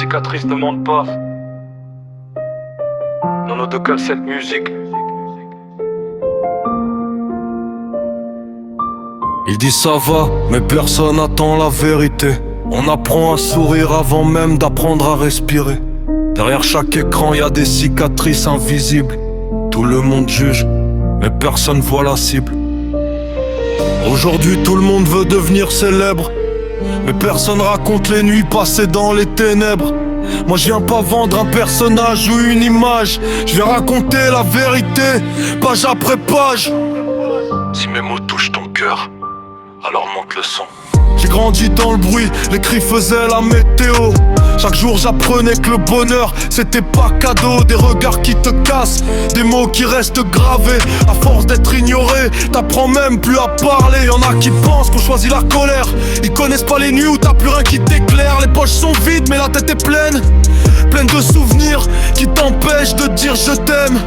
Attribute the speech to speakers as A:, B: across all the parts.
A: cicatrices ne mentent pas. Dans nos deux cas, cette musique.
B: Il dit ça va, mais personne attend la vérité. On apprend à sourire avant même d'apprendre à respirer. Derrière chaque écran y a des cicatrices invisibles. Tout le monde juge, mais personne voit la cible. Aujourd'hui tout le monde veut devenir célèbre, mais personne raconte les nuits passées dans les ténèbres. Moi je viens pas vendre un personnage ou une image, je viens raconter la vérité, page après page. Si mes mots touchent ton cœur, alors monte le son. J'ai grandi dans le bruit, les cris faisaient la météo. Chaque jour j'apprenais que le bonheur c'était pas cadeau. Des regards qui te cassent, des mots qui restent gravés. À force d'être ignoré, t'apprends même plus à parler. Y'en a qui pensent qu'on choisit la colère. Ils connaissent pas les nuits où t'as plus rien qui t'éclaire. Les poches sont vides mais la tête est pleine, pleine de souvenirs qui t'empêchent de dire je t'aime.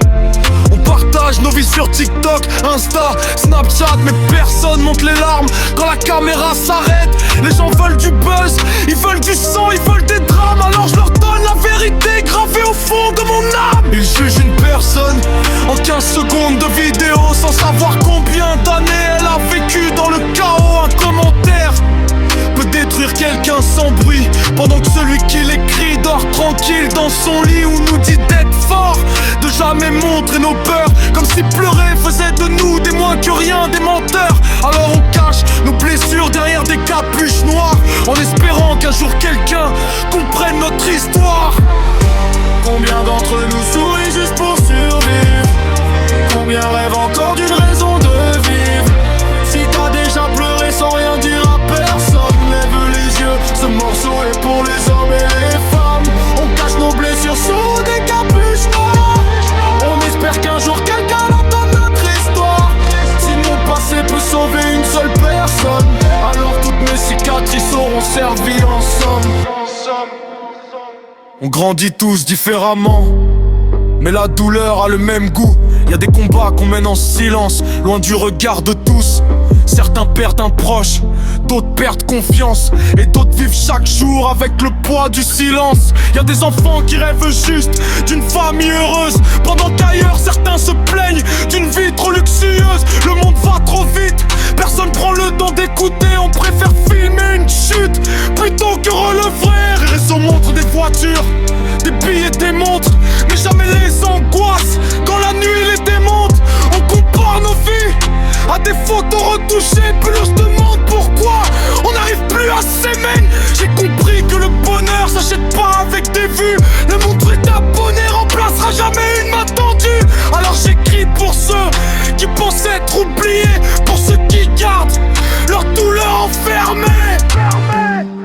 B: On partage nos vies sur TikTok, Insta, Snapchat, mais personne monte les larmes quand la caméra s'arrête. Les gens veulent du buzz, ils veulent du sang, ils veulent des drames. Alors je leur donne la vérité gravée au fond de mon âme. Ils jugent une personne en 15 secondes de vidéo sans savoir combien d'années elle a vécu dans le chaos. Un commentaire peut détruire quelqu'un sans bruit, pendant que celui qui l'écrit dort tranquille dans son lit, ou nous dit d'être fort, de jamais montrer nos peurs, comme si pleurer faisait de nous des moins que rien, des menteurs. Alors on cache nos blessures derrière des capuches noires, en espérant qu'un jour quelqu'un comprenne notre histoire. Combien d'entre nous sourient juste pour survivre? Combien rêvent encore d'une raison de vivre? Si t'as déjà pleuré sans rien dire à personne, lève les yeux, ce morceau est pour les hommes et les femmes. On cache nos blessures sous des capuches noires. On espère qu'un jour quelqu'un entende notre histoire. Si mon passé peut sauver une seule personne, alors toutes mes cicatrices auront servi en somme. On grandit tous différemment, mais la douleur a le même goût. Y a des combats qu'on mène en silence, loin du regard de tous. Certains perdent un proche, d'autres perdent confiance, et d'autres vivent chaque jour avec le poids du silence. Y a des enfants qui rêvent juste d'une famille heureuse, pendant qu'ailleurs certains se plaignent d'une vie trop luxueuse. Le monde va trop vite, personne prend le temps d'écouter. On préfère filmer une chute plutôt que relever. Les réseaux montrent des voitures, des billets, des montres, mais jamais les angoisses quand la nuit les démonte. On compare nos vies à des photos retouchées, puis on se demande pourquoi on n'arrive plus à s'aimer. J'ai compris que le bonheur s'achète pas avec des vues. Le montrer d'abonnés remplacera jamais une main tendue. Alors j'écris pour ceux qui pensent être oubliés, pour ceux qui gardent leur douleur enfermée.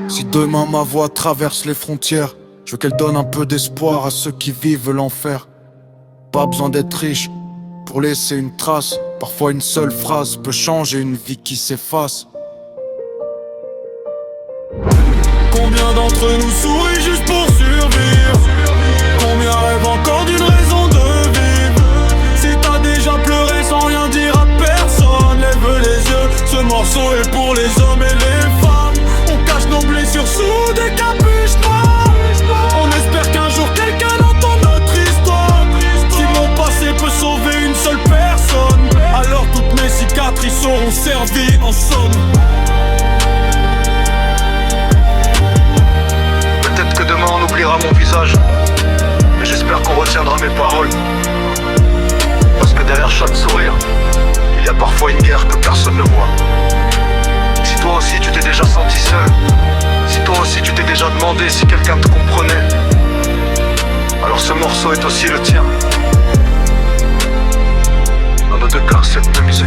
B: Si demain ma voix traverse les frontières, je veux qu'elle donne un peu d'espoir à ceux qui vivent l'enfer. Pas besoin d'être riche pour laisser une trace. Parfois une seule phrase peut changer une vie qui s'efface. Combien d'entre nous sourient juste pour survivre? Combien rêvent encore d'une raison de vivre? Si t'as déjà pleuré sans rien dire à personne, lève les yeux, ce morceau est pour les hommes et les femmes. On cache nos blessures sous des capuches noires. On espère qu'un jour quelqu'un entend notre histoire. Si mon passé peut sauver une seule personne, alors toutes mes cicatrices auront servi en somme.
A: Peut-être que demain on oubliera mon visage, mais j'espère qu'on retiendra mes paroles. Parce que derrière chaque sourire, il y a parfois une guerre que personne ne voit. Si toi aussi tu t'es déjà senti seul, si toi aussi tu t'es déjà demandé si quelqu'un te comprenait, alors ce morceau est aussi le tien. Dans nos deux cas, cette musique.